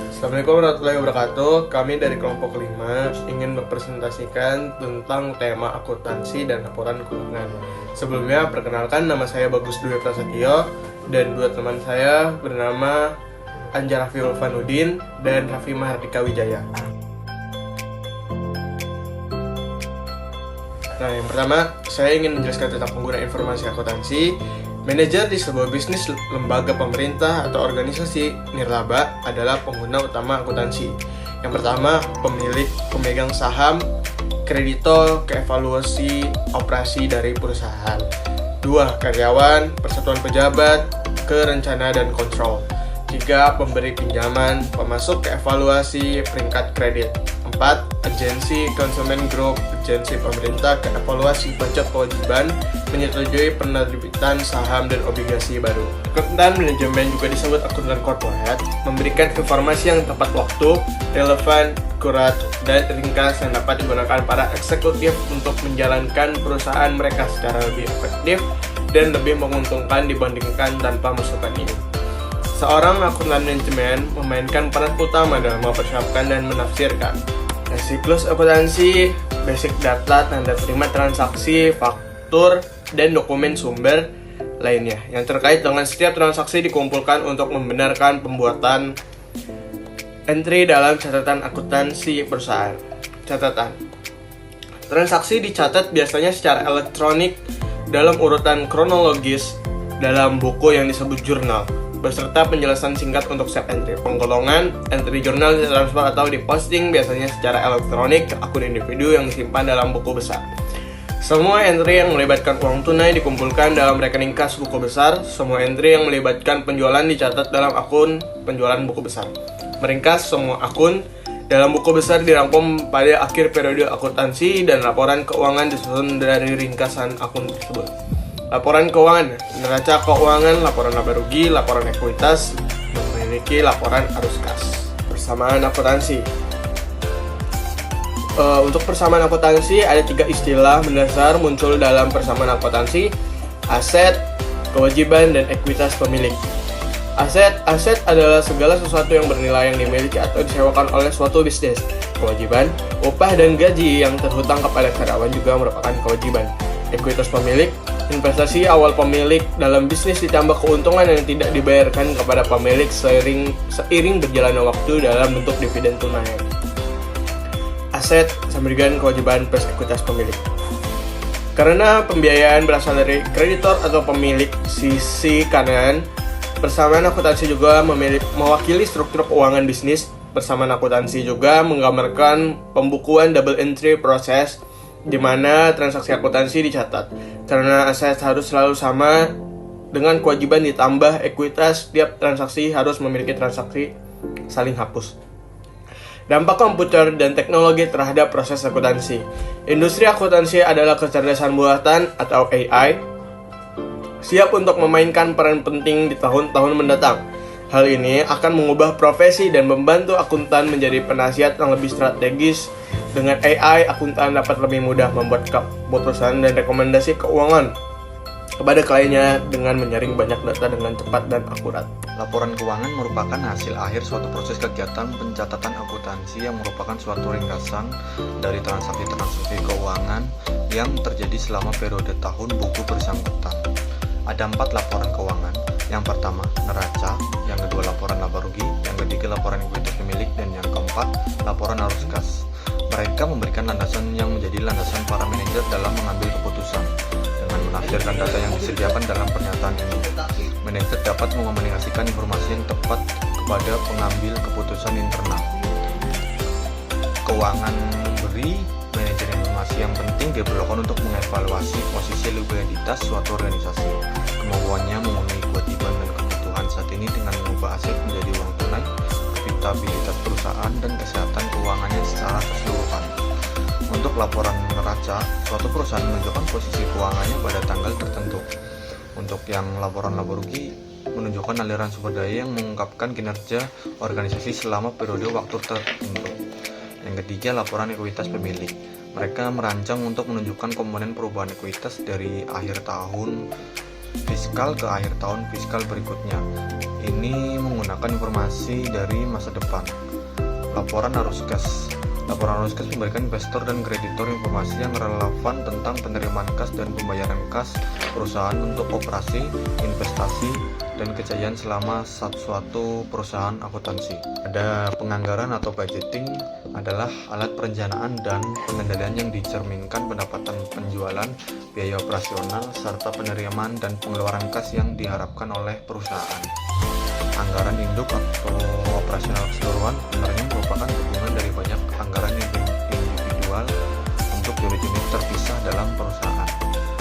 Assalamualaikum warahmatullahi wabarakatuh. Kami dari kelompok 5 ingin mempresentasikan tentang tema akuntansi dan laporan keuangan. Sebelumnya, perkenalkan nama saya Bagus Dwi Prasetyo dan dua teman saya bernama Anja Raffi Ulfanuddin dan Raffi Mahardika Wijaya. Nah, yang pertama, saya ingin menjelaskan tentang pengguna informasi akuntansi. Manajer di sebuah bisnis, lembaga pemerintah, atau organisasi nirlaba adalah pengguna utama akuntansi. Yang pertama, pemilik, pemegang saham, kreditor, keevaluasi operasi dari perusahaan. 2. Karyawan, persatuan pejabat, kerencana dan kontrol. 3. Pemberi pinjaman, pemasuk keevaluasi peringkat kredit. 4. Agensi konsumen grup, agensi pemerintah keevaluasi pajak kewajiban, menyetujui penerbitan saham dan obligasi baru. Akuntan manajemen juga disebut akuntan korporat, memberikan informasi yang tepat waktu, relevan, akurat, dan ringkas yang dapat digunakan para eksekutif untuk menjalankan perusahaan mereka secara lebih efektif dan lebih menguntungkan dibandingkan tanpa masukan ini. Seorang akuntan manajemen memainkan peran utama dalam mempersiapkan dan menafsirkan siklus akuntansi, basic data, tanda terima transaksi, faktur, dan dokumen sumber lainnya yang terkait dengan setiap transaksi dikumpulkan untuk membenarkan pembuatan entry dalam catatan akuntansi perusahaan. Catatan. Transaksi dicatat biasanya secara elektronik dalam urutan kronologis dalam buku yang disebut jurnal, beserta penjelasan singkat untuk set entry. Penggolongan entry jurnal ditransfer atau diposting biasanya secara elektronik ke akun individu yang disimpan dalam buku besar. Semua entry yang melibatkan uang tunai dikumpulkan dalam rekening kas buku besar. Semua entry yang melibatkan penjualan dicatat dalam akun penjualan buku besar. Meringkas, semua akun dalam buku besar dirangkum pada akhir periode akuntansi dan laporan keuangan disusun dari ringkasan akun tersebut. Laporan keuangan, neraca keuangan, laporan laba rugi, laporan ekuitas, memiliki laporan arus kas. Persamaan akuntansi. Untuk persamaan akuntansi ada 3 istilah mendasar muncul dalam persamaan akuntansi: aset, kewajiban, dan ekuitas pemilik. Aset adalah segala sesuatu yang bernilai yang dimiliki atau disewakan oleh suatu bisnis. Kewajiban, upah dan gaji yang terhutang kepada karyawan juga merupakan kewajiban. Ekuitas pemilik, investasi awal pemilik dalam bisnis ditambah keuntungan yang tidak dibayarkan kepada pemilik seiring berjalannya waktu dalam bentuk dividen tunai. Aset sama dengan kewajiban plus ekuitas pemilik. Karena pembiayaan berasal dari kreditor atau pemilik sisi kanan, persamaan akuntansi juga mewakili struktur keuangan bisnis. Persamaan akuntansi juga menggambarkan pembukuan double entry proses di mana transaksi akuntansi dicatat. Karena aset harus selalu sama dengan kewajiban ditambah ekuitas, setiap transaksi harus memiliki transaksi saling hapus. Dampak komputer dan teknologi terhadap proses akuntansi. Industri akuntansi adalah kecerdasan buatan atau AI, siap untuk memainkan peran penting di tahun-tahun mendatang. Hal ini akan mengubah profesi dan membantu akuntan menjadi penasihat yang lebih strategis. Dengan AI, akuntan dapat lebih mudah membuat keputusan dan rekomendasi keuangan kepada kliennya dengan menyaring banyak data dengan cepat dan akurat. Laporan keuangan merupakan hasil akhir suatu proses kegiatan pencatatan akuntansi yang merupakan suatu ringkasan dari transaksi-transaksi keuangan yang terjadi selama periode tahun buku bersangkutan. Ada 4 laporan keuangan. Yang pertama, neraca. Yang kedua, laporan laba rugi. Yang ketiga, laporan ekuitas pemilik. Dan yang keempat, laporan arus kas. Mereka memberikan landasan yang menjadi landasan para manajer dalam mengambil keputusan. Dengan menafsirkan data yang disediakan dalam pernyataan ini, manajer dapat mengomunikasikan informasi yang tepat kepada pengambil keputusan internal. Keuangan memberi manajer informasi yang penting diperlukan untuk mengevaluasi posisi likuiditas suatu organisasi, kemampuannya memenuhi kewajiban dan kebutuhan saat ini dengan mengubah aset menjadi uang tunai, profitabilitas perusahaan, dan kesehatan keuangannya secara keseluruhan. Untuk laporan neraca, suatu perusahaan menunjukkan posisi keuangannya pada tanggal tertentu. Untuk yang laporan laba rugi, menunjukkan aliran sumber daya yang mengungkapkan kinerja organisasi selama periode waktu tertentu. Yang ketiga, laporan ekuitas pemilik. Mereka merancang untuk menunjukkan komponen perubahan ekuitas dari akhir tahun fiskal ke akhir tahun fiskal berikutnya. ini menggunakan informasi dari masa depan. Laporan arus kas. Laporan arus kas memberikan investor dan kreditor informasi yang relevan tentang penerimaan kas dan pembayaran kas perusahaan untuk operasi, investasi, dan kejayaan selama suatu perusahaan akuntansi. Ada penganggaran atau budgeting adalah alat perencanaan dan pengendalian yang dicerminkan pendapatan penjualan, biaya operasional, serta penerimaan dan pengeluaran kas yang diharapkan oleh perusahaan. Anggaran induk atau operasional keseluruhan sebenarnya merupakan gabungan dari banyak anggaran individual untuk unit-unit terpisah dalam perusahaan.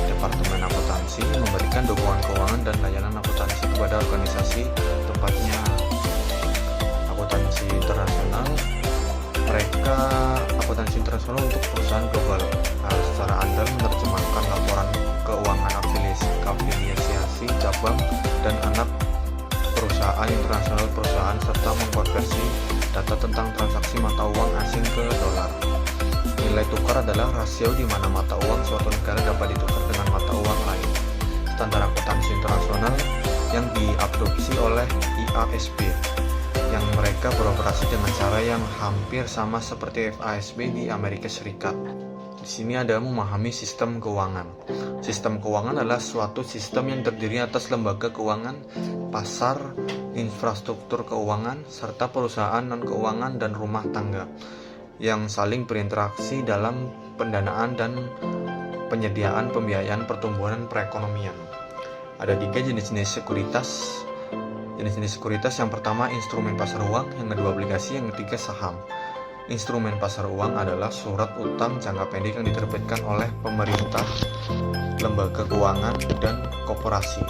Departemen akuntansi memberikan dukungan keuangan dan layanan akuntansi kepada organisasi tempatnya. Akuntansi internasional, mereka akuntansi internasional untuk perusahaan global harus secara andal menerjemahkan laporan keuangan afiliasi cabang dan anak perusahaan internasional perusahaan serta mengkonversi data tentang transaksi mata uang asing ke dolar. Nilai tukar adalah rasio di mana mata uang suatu negara dapat ditukar dengan mata uang lain. Standar akuntansi internasional yang diadopsi oleh IASB, yang mereka beroperasi dengan cara yang hampir sama seperti FASB di Amerika Serikat. Di sini ada memahami sistem keuangan. Sistem keuangan adalah suatu sistem yang terdiri atas lembaga keuangan, pasar, infrastruktur keuangan, serta perusahaan non-keuangan dan rumah tangga yang saling berinteraksi dalam pendanaan dan penyediaan pembiayaan pertumbuhan perekonomian. Ada 3 jenis-jenis sekuritas. Jenis-jenis sekuritas yang pertama instrumen pasar uang, yang kedua obligasi, yang ketiga saham. Instrumen pasar uang adalah surat utang jangka pendek yang diterbitkan oleh pemerintah, lembaga keuangan, dan korporasi.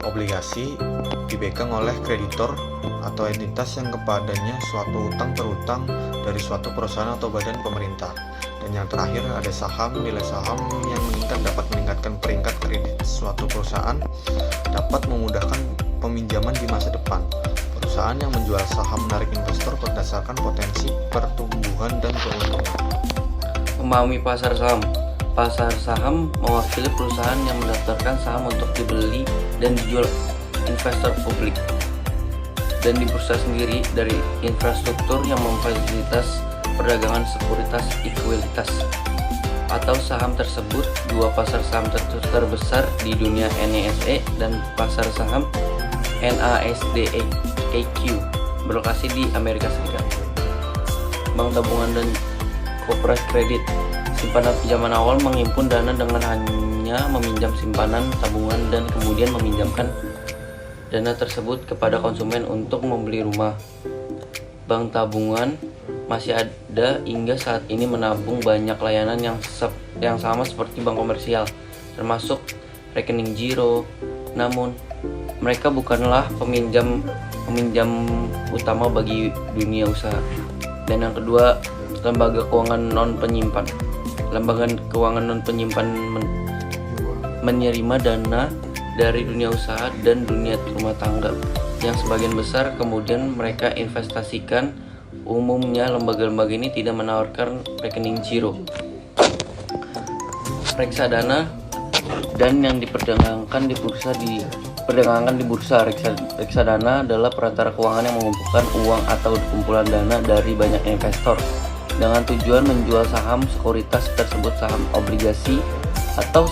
Obligasi dipegang oleh kreditor atau entitas yang kepadanya suatu utang berutang dari suatu perusahaan atau badan pemerintah. Dan yang terakhir ada saham. Nilai saham yang meningkat dapat meningkatkan peringkat kredit suatu perusahaan, dapat memudahkan peminjaman di masa depan. Perusahaan yang menjual saham menarik investor berdasarkan potensi pertumbuhan dan keuntungan. Memahami pasar saham. Pasar saham mewakili perusahaan yang mendaftarkan saham untuk dibeli dan dijual investor publik. Dan di bursa sendiri dari infrastruktur yang memfasilitas perdagangan sekuritas ekuitas atau saham tersebut. Dua pasar saham terbesar di dunia NASE dan pasar saham NASDAQ berlokasi di Amerika Serikat. Bank tabungan dan koperasi kredit. Simpanan pinjaman awal menghimpun dana dengan hanya meminjam simpanan tabungan dan kemudian meminjamkan dana tersebut kepada konsumen untuk membeli rumah. Bank tabungan masih ada hingga saat ini menabung banyak layanan yang sama seperti bank komersial, termasuk rekening giro. Namun, mereka bukanlah peminjam utama bagi dunia usaha. Dan yang kedua, lembaga keuangan non penyimpan. Lembaga keuangan non penyimpan menerima dana dari dunia usaha dan dunia rumah tangga yang sebagian besar kemudian mereka investasikan. Umumnya lembaga-lembaga ini tidak menawarkan rekening giro, reksadana, dan yang diperdagangkan di bursa. Reksadana adalah perantara keuangan yang mengumpulkan uang atau kumpulan dana dari banyak investor dengan tujuan menjual saham sekuritas tersebut, saham, obligasi, atau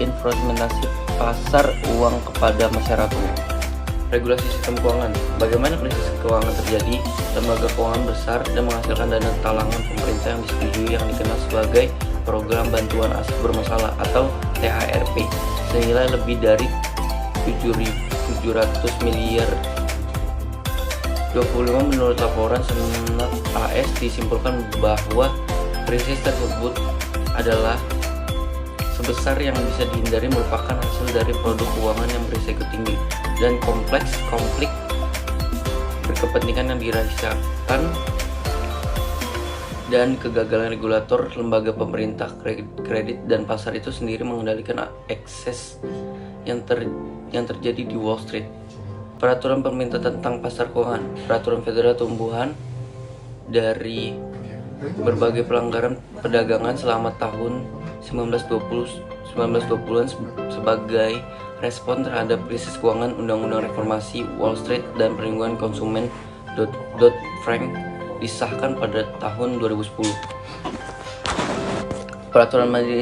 investasi pasar uang kepada masyarakat umum. Regulasi sistem keuangan. Bagaimana krisis keuangan terjadi? Lembaga keuangan besar dan menghasilkan dana talangan pemerintah yang disetujui yang dikenal sebagai Program Bantuan Aset Bermasalah atau THRP senilai lebih dari 700 miliar. 25 menurut laporan Senat AS disimpulkan bahwa krisis tersebut adalah sebesar yang bisa dihindari merupakan hasil dari produk keuangan yang berisiko tinggi dan kompleks konflik berkepentingan yang dirasakan dan kegagalan regulator, lembaga pemerintah, kredit dan pasar itu sendiri mengendalikan ekses yang terjadi di Wall Street. Peraturan pemerintah tentang pasar keuangan, peraturan federal tumbuhan dari berbagai pelanggaran perdagangan selama tahun 1920-an sebagai respon terhadap krisis keuangan, Undang-Undang Reformasi Wall Street dan Perlindungan Konsumen Dodd-Frank disahkan pada tahun 2010. Peraturan Menteri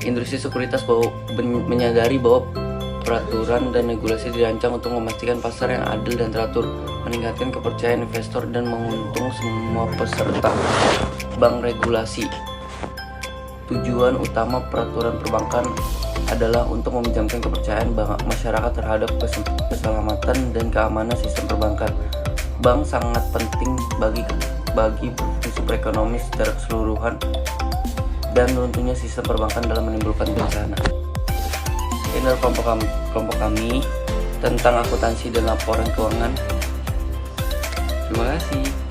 Industri Sekuritas menyadari bahwa peraturan dan regulasi dirancang untuk memastikan pasar yang adil dan teratur, meningkatkan kepercayaan investor dan menguntung semua peserta. Bank regulasi. Tujuan utama peraturan perbankan adalah untuk meminjamkan kepercayaan masyarakat terhadap keselamatan dan keamanan sistem perbankan. Bank sangat penting bagi fungsi perekonomian secara keseluruhan dan runtuhnya sistem perbankan dalam menimbulkan bencana. Ini adalah kelompok kami tentang akuntansi dan laporan keuangan. Terima kasih.